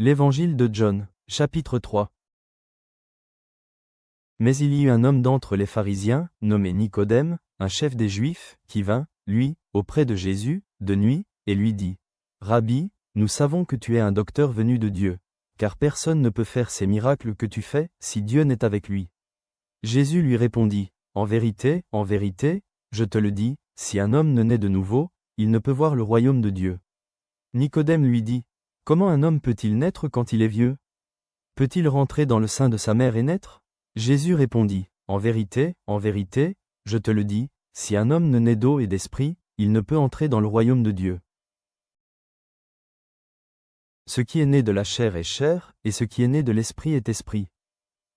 L'Évangile de John, chapitre 3. Mais il y eut un homme d'entre les pharisiens, nommé Nicodème, un chef des Juifs, qui vint, lui, auprès de Jésus, de nuit, et lui dit : Rabbi, nous savons que tu es un docteur venu de Dieu, car personne ne peut faire ces miracles que tu fais, si Dieu n'est avec lui. Jésus lui répondit : en vérité, je te le dis, si un homme ne naît de nouveau, il ne peut voir le royaume de Dieu. Nicodème lui dit : comment un homme peut-il naître quand il est vieux ? Peut-il rentrer dans le sein de sa mère et naître ? Jésus répondit : en vérité, je te le dis, si un homme ne naît d'eau et d'esprit, il ne peut entrer dans le royaume de Dieu. Ce qui est né de la chair est chair, et ce qui est né de l'esprit est esprit.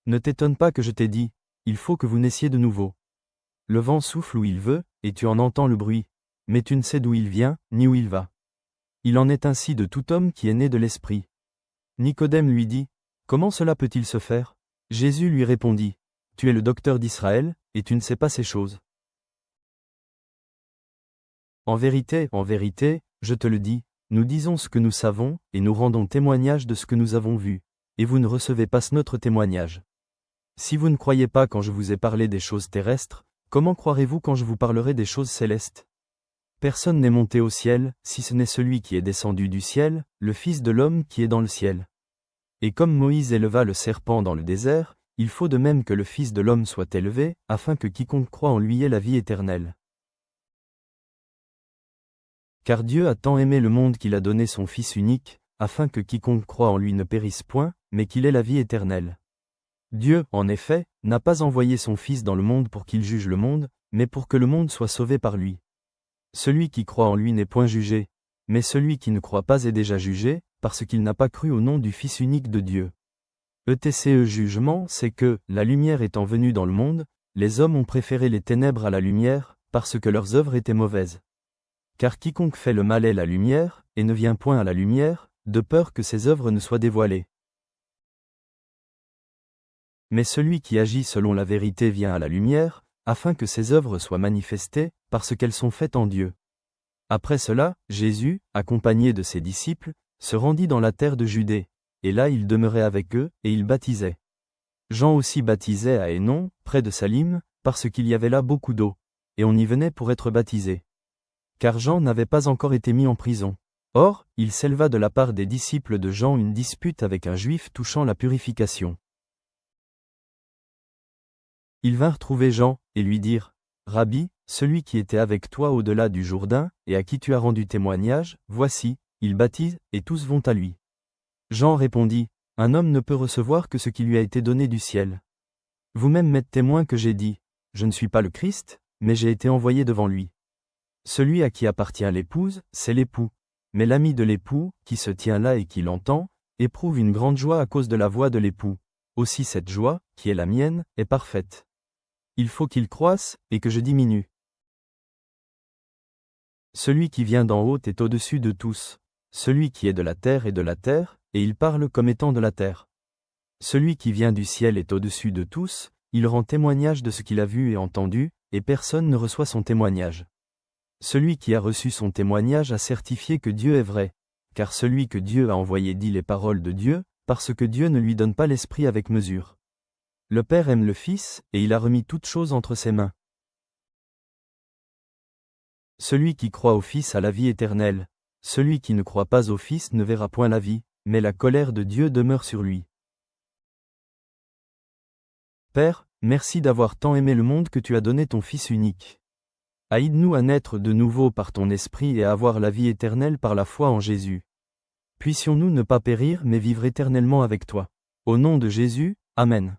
Ne t'étonne pas que je t'ai dit, il faut que vous naissiez de nouveau. Le vent souffle où il veut, et tu en entends le bruit, mais tu ne sais d'où il vient, ni où il va. Il en est ainsi de tout homme qui est né de l'esprit. Nicodème lui dit : comment cela peut-il se faire ? Jésus lui répondit : tu es le docteur d'Israël, et tu ne sais pas ces choses. En vérité, je te le dis, nous disons ce que nous savons, et nous rendons témoignage de ce que nous avons vu, et vous ne recevez pas notre témoignage. Si vous ne croyez pas quand je vous ai parlé des choses terrestres, comment croirez-vous quand je vous parlerai des choses célestes ? Personne n'est monté au ciel, si ce n'est celui qui est descendu du ciel, le Fils de l'homme qui est dans le ciel. Et comme Moïse éleva le serpent dans le désert, il faut de même que le Fils de l'homme soit élevé, afin que quiconque croit en lui ait la vie éternelle. Car Dieu a tant aimé le monde qu'il a donné son Fils unique, afin que quiconque croit en lui ne périsse point, mais qu'il ait la vie éternelle. Dieu, en effet, n'a pas envoyé son Fils dans le monde pour qu'il juge le monde, mais pour que le monde soit sauvé par lui. Celui qui croit en lui n'est point jugé, mais celui qui ne croit pas est déjà jugé, parce qu'il n'a pas cru au nom du Fils unique de Dieu. Jugement, c'est que, la lumière étant venue dans le monde, les hommes ont préféré les ténèbres à la lumière, parce que leurs œuvres étaient mauvaises. Car quiconque fait le mal est la lumière, et ne vient point à la lumière, de peur que ses œuvres ne soient dévoilées. Mais celui qui agit selon la vérité vient à la lumière, afin que ses œuvres soient manifestées, parce qu'elles sont faites en Dieu. Après cela, Jésus, accompagné de ses disciples, se rendit dans la terre de Judée, et là il demeurait avec eux, et il baptisait. Jean aussi baptisait à Hénon, près de Salim, parce qu'il y avait là beaucoup d'eau, et on y venait pour être baptisé. Car Jean n'avait pas encore été mis en prison. Or, il s'éleva de la part des disciples de Jean une dispute avec un juif touchant la purification. Ils vinrent trouver Jean, et lui dirent : Rabbi, celui qui était avec toi au-delà du Jourdain, et à qui tu as rendu témoignage, voici, il baptise, et tous vont à lui. Jean répondit : un homme ne peut recevoir que ce qui lui a été donné du ciel. Vous-même m'êtes témoin que j'ai dit : je ne suis pas le Christ, mais j'ai été envoyé devant lui. Celui à qui appartient l'épouse, c'est l'époux. Mais l'ami de l'époux, qui se tient là et qui l'entend, éprouve une grande joie à cause de la voix de l'époux. Aussi cette joie, qui est la mienne, est parfaite. Il faut qu'il croisse, et que je diminue. Celui qui vient d'en haut est au-dessus de tous. Celui qui est de la terre est de la terre, et il parle comme étant de la terre. Celui qui vient du ciel est au-dessus de tous, il rend témoignage de ce qu'il a vu et entendu, et personne ne reçoit son témoignage. Celui qui a reçu son témoignage a certifié que Dieu est vrai, car celui que Dieu a envoyé dit les paroles de Dieu, parce que Dieu ne lui donne pas l'esprit avec mesure. Le Père aime le Fils, et il a remis toutes choses entre ses mains. Celui qui croit au Fils a la vie éternelle. Celui qui ne croit pas au Fils ne verra point la vie, mais la colère de Dieu demeure sur lui. Père, merci d'avoir tant aimé le monde que tu as donné ton Fils unique. Aide-nous à naître de nouveau par ton esprit et à avoir la vie éternelle par la foi en Jésus. Puissions-nous ne pas périr mais vivre éternellement avec toi. Au nom de Jésus, Amen.